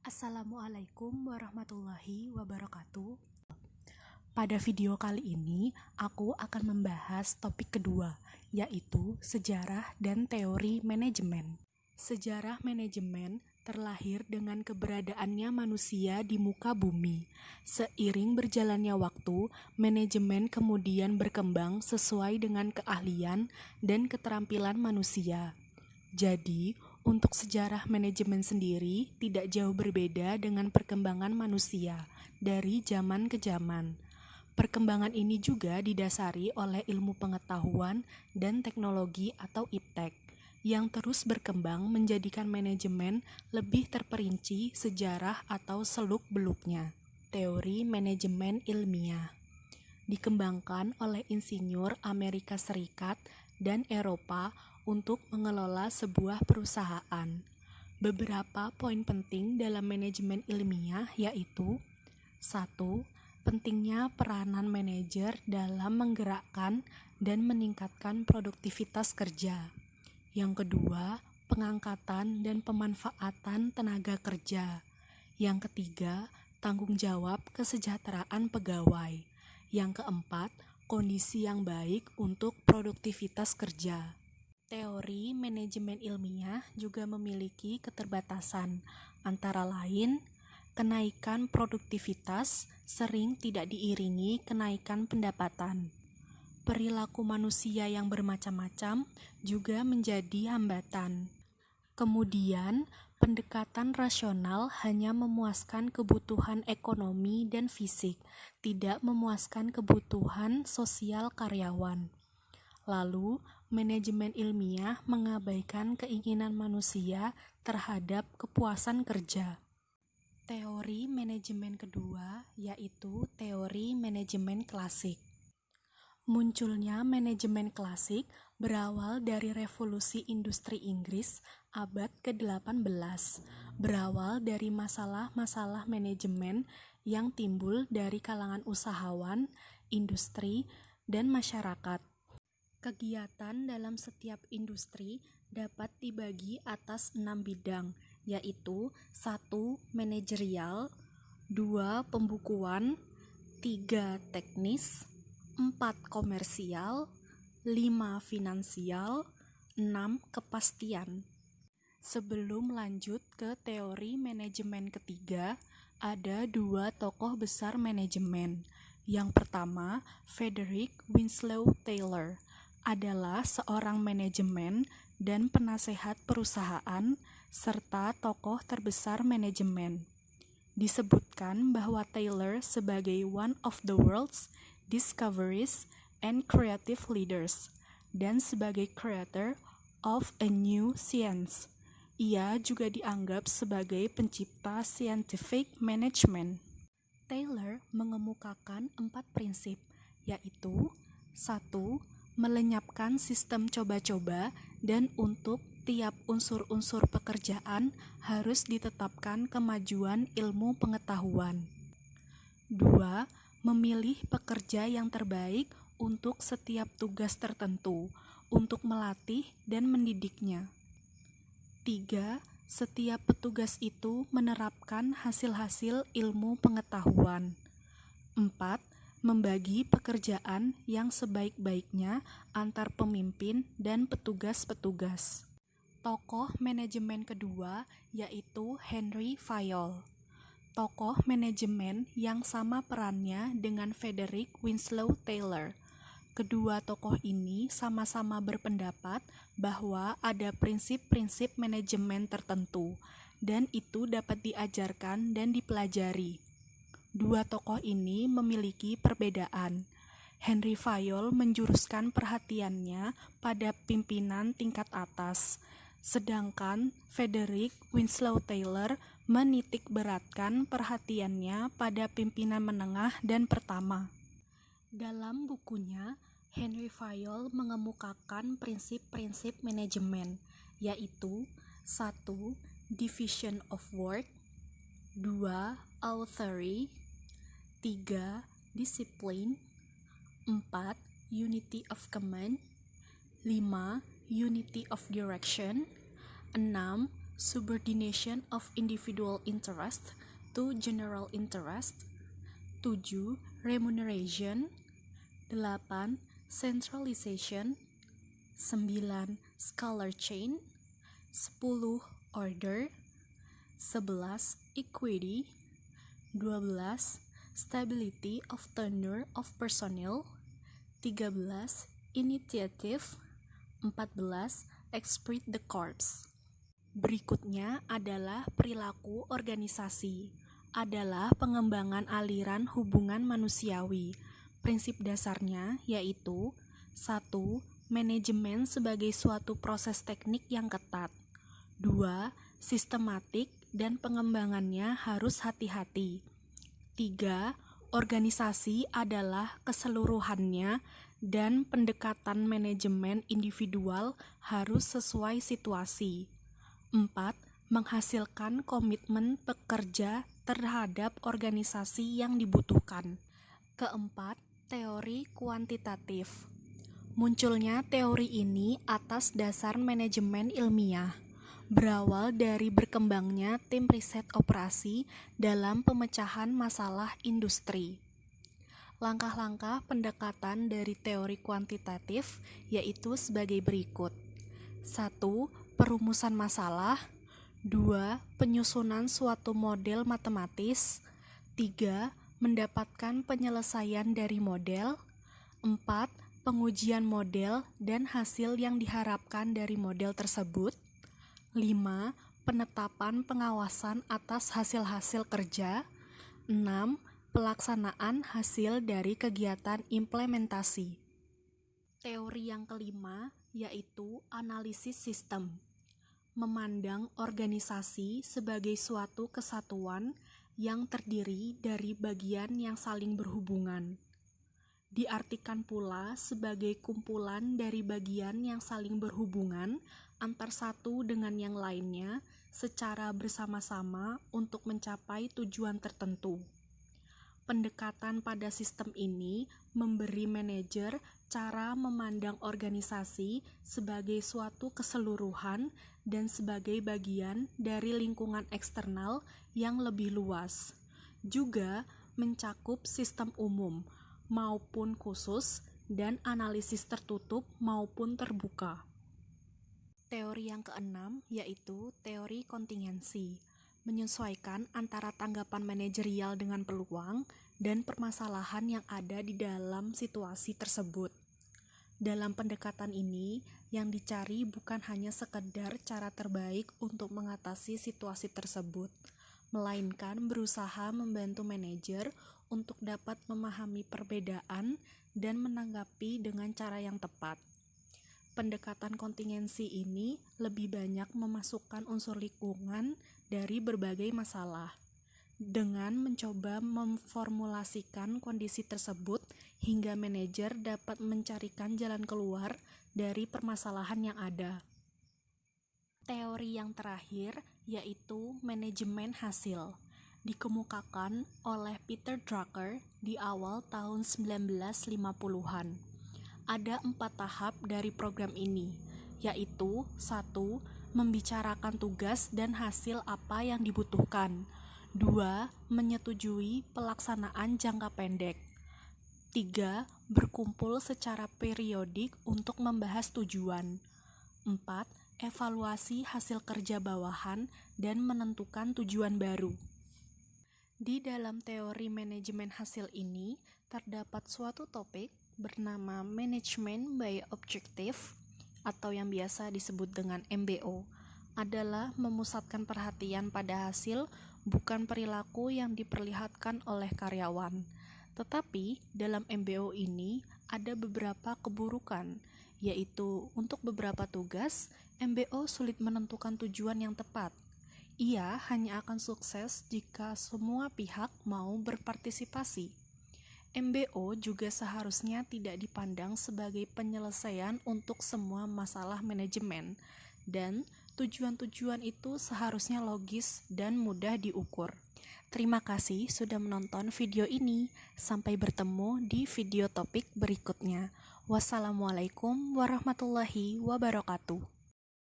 Assalamualaikum warahmatullahi wabarakatuh. Pada video kali ini, aku akan membahas topik kedua, yaitu sejarah dan teori manajemen. Sejarah manajemen terlahir dengan keberadaannya manusia di muka bumi. Seiring berjalannya waktu, manajemen kemudian berkembang sesuai dengan keahlian dan keterampilan manusia. Jadi, untuk sejarah manajemen sendiri tidak jauh berbeda dengan perkembangan manusia dari zaman ke zaman. Perkembangan ini juga didasari oleh ilmu pengetahuan dan teknologi atau IPTEK yang terus berkembang menjadikan manajemen lebih terperinci sejarah atau seluk-beluknya. Teori manajemen ilmiah dikembangkan oleh insinyur Amerika Serikat dan Eropa untuk mengelola sebuah perusahaan. Beberapa poin penting dalam manajemen ilmiah yaitu 1. Pentingnya peranan manajer dalam menggerakkan dan meningkatkan produktivitas kerja. Yang kedua, pengangkatan dan pemanfaatan tenaga kerja. Yang ketiga, tanggung jawab kesejahteraan pegawai. Yang keempat, kondisi yang baik untuk produktivitas kerja. Teori manajemen ilmiah juga memiliki keterbatasan, antara lain, kenaikan produktivitas sering tidak diiringi kenaikan pendapatan. Perilaku manusia yang bermacam-macam juga menjadi hambatan. Kemudian, pendekatan rasional hanya memuaskan kebutuhan ekonomi dan fisik, tidak memuaskan kebutuhan sosial karyawan. Lalu, manajemen ilmiah mengabaikan keinginan manusia terhadap kepuasan kerja. Teori manajemen kedua yaitu teori manajemen klasik. Munculnya manajemen klasik berawal dari revolusi industri Inggris abad ke-18, berawal dari masalah-masalah manajemen yang timbul dari kalangan usahawan, industri, dan masyarakat. Kegiatan dalam setiap industri dapat dibagi atas 6 bidang, yaitu 1. Manajerial, 2. Pembukuan, 3. Teknis, 4. Komersial, 5. Finansial, 6. Kepastian. Sebelum lanjut ke teori manajemen ketiga, ada 2 tokoh besar manajemen. Yang pertama, Frederick Winslow Taylor adalah seorang manajemen dan penasehat perusahaan serta tokoh terbesar manajemen. Disebutkan bahwa Taylor sebagai one of the world's discoveries and creative leaders dan sebagai creator of a new science. Ia juga dianggap sebagai pencipta scientific management. Taylor mengemukakan 4 prinsip, yaitu 1. Melenyapkan sistem coba-coba dan untuk tiap unsur-unsur pekerjaan harus ditetapkan kemajuan ilmu pengetahuan. 2. Memilih pekerja yang terbaik untuk setiap tugas tertentu, untuk melatih dan mendidiknya. 3. Setiap petugas itu menerapkan hasil-hasil ilmu pengetahuan. 4. Membagi pekerjaan yang sebaik-baiknya antar pemimpin dan petugas-petugas. Tokoh manajemen kedua yaitu Henry Fayol. Tokoh manajemen yang sama perannya dengan Frederick Winslow Taylor. Kedua tokoh ini sama-sama berpendapat bahwa ada prinsip-prinsip manajemen tertentu, dan itu dapat diajarkan dan dipelajari. Dua tokoh ini memiliki perbedaan. Henry Fayol menjuruskan perhatiannya pada pimpinan tingkat atas, sedangkan Frederick Winslow Taylor menitikberatkan perhatiannya pada pimpinan menengah dan pertama. Dalam bukunya, Henry Fayol mengemukakan prinsip-prinsip manajemen, yaitu 1. Division of work, 2. Authority, 3. Discipline, 4. Unity of command, 5. Unity of direction, 6. Subordination of individual interest to general interest. 7. Remuneration. 8. Centralization. 9. Scalar chain. 10. Order. 11. Equity. 12. Stability of tenure of personnel. 13. Initiative. 14. Esprit de corps. Berikutnya adalah perilaku organisasi, adalah pengembangan aliran hubungan manusiawi. Prinsip dasarnya yaitu 1. Manajemen sebagai suatu proses teknik yang ketat. 2. Sistematik dan pengembangannya harus hati-hati. 3. Organisasi adalah keseluruhannya dan pendekatan manajemen individual harus sesuai situasi. 4. Menghasilkan komitmen pekerja terhadap organisasi yang dibutuhkan. Keempat, teori kuantitatif. Munculnya teori ini atas dasar manajemen ilmiah, berawal dari berkembangnya tim riset operasi dalam pemecahan masalah industri. Langkah-langkah pendekatan dari teori kuantitatif yaitu sebagai berikut. 1. Perumusan masalah. 2. Penyusunan suatu model matematis. 3. Mendapatkan penyelesaian dari model. 4. Pengujian model dan hasil yang diharapkan dari model tersebut. 5. Penetapan pengawasan atas hasil-hasil kerja. 6. Pelaksanaan hasil dari kegiatan implementasi. Teori yang kelima yaitu analisis sistem. Memandang organisasi sebagai suatu kesatuan yang terdiri dari bagian yang saling berhubungan. Diartikan pula sebagai kumpulan dari bagian yang saling berhubungan antar satu dengan yang lainnya secara bersama-sama untuk mencapai tujuan tertentu. Pendekatan pada sistem ini memberi manajer cara memandang organisasi sebagai suatu keseluruhan dan sebagai bagian dari lingkungan eksternal yang lebih luas. Juga mencakup sistem umum maupun khusus dan analisis tertutup maupun terbuka. Teori yang keenam yaitu teori kontingensi. Menyesuaikan antara tanggapan manajerial dengan peluang dan permasalahan yang ada di dalam situasi tersebut. Dalam pendekatan ini, yang dicari bukan hanya sekedar cara terbaik untuk mengatasi situasi tersebut, melainkan berusaha membantu manajer untuk dapat memahami perbedaan dan menanggapi dengan cara yang tepat. Pendekatan kontingensi ini lebih banyak memasukkan unsur lingkungan dari berbagai masalah, dengan mencoba memformulasikan kondisi tersebut hingga manajer dapat mencarikan jalan keluar dari permasalahan yang ada. Teori yang terakhir yaitu manajemen hasil, dikemukakan oleh Peter Drucker di awal tahun 1950-an. Ada 4 tahap dari program ini, yaitu 1. Membicarakan tugas dan hasil apa yang dibutuhkan. 2. Menyetujui pelaksanaan jangka pendek. 3. Berkumpul secara periodik untuk membahas tujuan. 4. Evaluasi hasil kerja bawahan dan menentukan tujuan baru. Di dalam teori manajemen hasil ini, terdapat suatu topik bernama Management by Objective atau yang biasa disebut dengan MBO, adalah memusatkan perhatian pada hasil, bukan perilaku yang diperlihatkan oleh karyawan. Tetapi dalam MBO ini ada beberapa keburukan, yaitu untuk beberapa tugas, MBO sulit menentukan tujuan yang tepat. Ia hanya akan sukses jika semua pihak mau berpartisipasi. MBO juga seharusnya tidak dipandang sebagai penyelesaian untuk semua masalah manajemen, dan tujuan-tujuan itu seharusnya logis dan mudah diukur. Terima kasih sudah menonton video ini. Sampai bertemu di video topik berikutnya. Wassalamualaikum warahmatullahi wabarakatuh.